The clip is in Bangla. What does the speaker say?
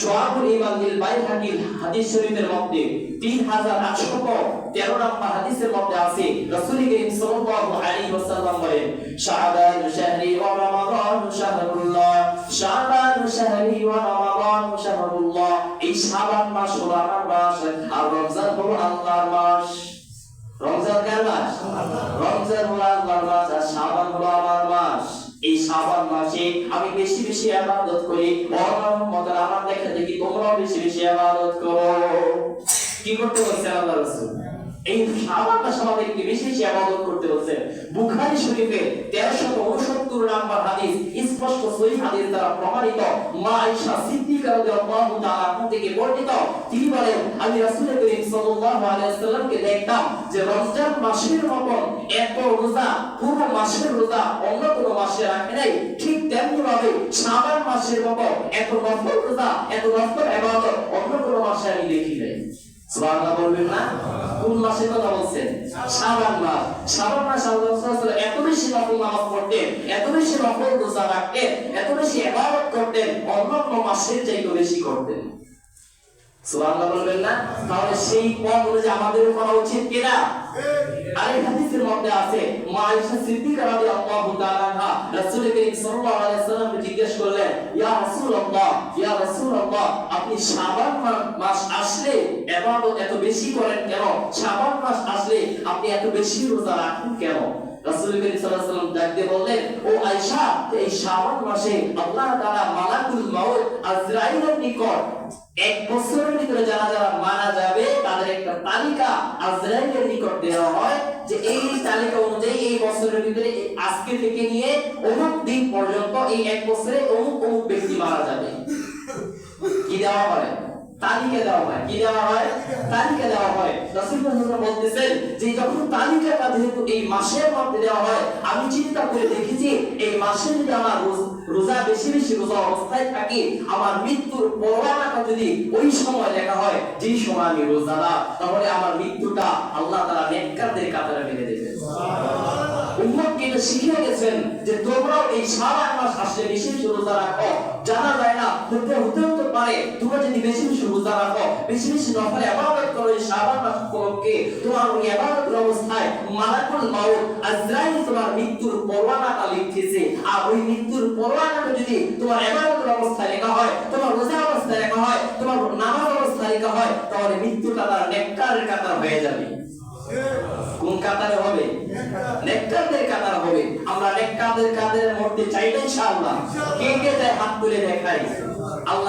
শুআবুল ঈমান লিল বাইহাকী হাদিস শরীফের মধ্যে 3813 নম্বর হাদিসের মধ্যে আছে রাসূল করিম সাল্লাল্লাহু আলাইহি ওয়াসাল্লাম বলেন শাবান শাহরি ওয়া রমাদান শাহরুল্লাহ, শাবান শাহরি ওয়া রমাদান শাহরুল্লাহ। এই শাবান মাস হলো আমার মাস আর রমজান হলো আল্লাহর মাস। রমজান কার মাস? রমজান হলো আল্লাহর মাস আর শাবান হলো আমার মাস। এই শাবান মাসে আমি বেশি বেশি ইবাদত করি, রহমতের আমার দেখা দেখি তোমরাও বেশি বেশি ইবাদত করো। কি করতে বলছেন আল্লাহ রাসূল? এই শাবান মাসে আমাদেরকে বেশি বেশি ইবাদত করতে বলছেন। বুখারী শরীফে 1369 নম্বর হাদিস, স্পষ্ট সহিহ হাদিস দ্বারা প্রমাণিত, মা আয়েশা সিদ্দিকা রাদিয়াল্লাহু তাআলা আনহা থেকে বর্ণিত, তিনি বলেন আমি রাসূল করিম সাল্লাল্লাহু আলাইহি ওয়াসাল্লামকে দেখতাম যে রমজান মাসের মতন এত রোজা, পুরো মাসের রোজা অন্য কোনো মাসে রাখে নাই, ঠিক তেমনি ভাবে শাবান মাসের মতো এত নফল রোজা, এত নফল ইবাদত অন্য কোনো মাসে আমি দেখি নাই। সুবহানাল্লাহ বলবেন না? কোন মাসের কথা বলছেন? শাবান মাস। শাবান মাস আল্লাহ রাসূল এত বেশি নফল নামাজ পড়তেন, এত বেশি নফল রোজা রাখতেন, এত বেশি ইবাদত করতেন, অন্য কোনো মাসের চাইতে বেশি করতেন। সুবহানাল্লাহ বলবেন না? তাহলে সেই পথ অনুযায়ী আমাদের করা উচিত কিনা? আর এই হাদিসের মধ্যে আছে মা আয়েশা সিদ্দিকা রাদিয়াল্লাহু তাআলা আনহা রাসূল করিম সাল্লাল্লাহু আলাইহি ওয়াসাল্লামকে জিজ্ঞেস করলেন, ইয়া রাসূলুল্লাহ, ইয়া রাসূলুল্লাহ, আপনি শাবান মাস আসলে ইবাদত এত বেশি করেন কেন? শাবান মাস আসলে আপনি এত বেশি রোজা রাখেন কেন? রাসূল করিম সাল্লাল্লাহু আলাইহি ওয়াসাল্লাম ডাকতে বললেন, ও আয়েশা, এই শাবান মাসে আল্লাহ তাআলা মালাকুল মাউত আজরাইলের নিকট এক বছরের ভিতরে যারা যারা মারা যাবে তাদের একটা তালিকা আজরাইলের নিকট দেওয়া হয়, যে এই তালিকা অনুযায়ী এই বছরের ভিতরে আজকে থেকে নিয়ে অমুক দিন পর্যন্ত এই এক বছরে অমুক অমুক ব্যক্তি মারা যাবে। কি দেওয়া হয়? তালিকা দেওয়া হয়। কি দেওয়া হয়? তালিকা দেওয়া হয়। রাসূলুল্লাহ বলতেছেন যে যখন তালিকাটা যেহেতু এই মাসের মধ্যে দেওয়া হয়, আমি চিন্তা করে দেখেছি এই মাসে যদি আমার রোজা বেশি বেশি রোজা অবস্থায় থাকি, আমার মৃত্যুর পরোয়ানাটা যদি ওই সময় লেখা হয় যেই সময় আমি রোজাদার, তাহলে আমার মৃত্যুটা আল্লাহ তাআলা নেককারদের কাতারে মেনে দেবেন। উম্মতকে এটা শিখিয়ে গেছেন যে তোমরাও এই শাবান মাস আসলে বেশি বেশি রোজা রাখো। জানা যায় না, হতে পারে তোমরা যদি বেশি বেশি রোজা রাখো, বেশি বেশি নফল ইবাদত করো, এই শাবান মাস উপলক্ষে তোমার ওই ইবাদতের অবস্থায় মালাকুল মাউত আজরাইল তোমার মৃত্যুর পরোয়ানাটা লিখতেছে। আর ওই মৃত্যুর পরোয়ানাটা যদি তোমার ইবাদতের অবস্থায় লেখা হয়, তোমার রোজা অবস্থায় লেখা হয়, তোমার নামাজ অবস্থায় লেখা হয়, তাহলে মৃত্যুটা তার নেককারের কাতার হয়ে যাবে। কোন কাতারে হবে? নেককারদের কাতার হবে। আমরা নেককারদের কাতারের মধ্যে চাইলে ইনশাআল্লাহ কে কে হাত তুলে দেখাই। আল্লাহ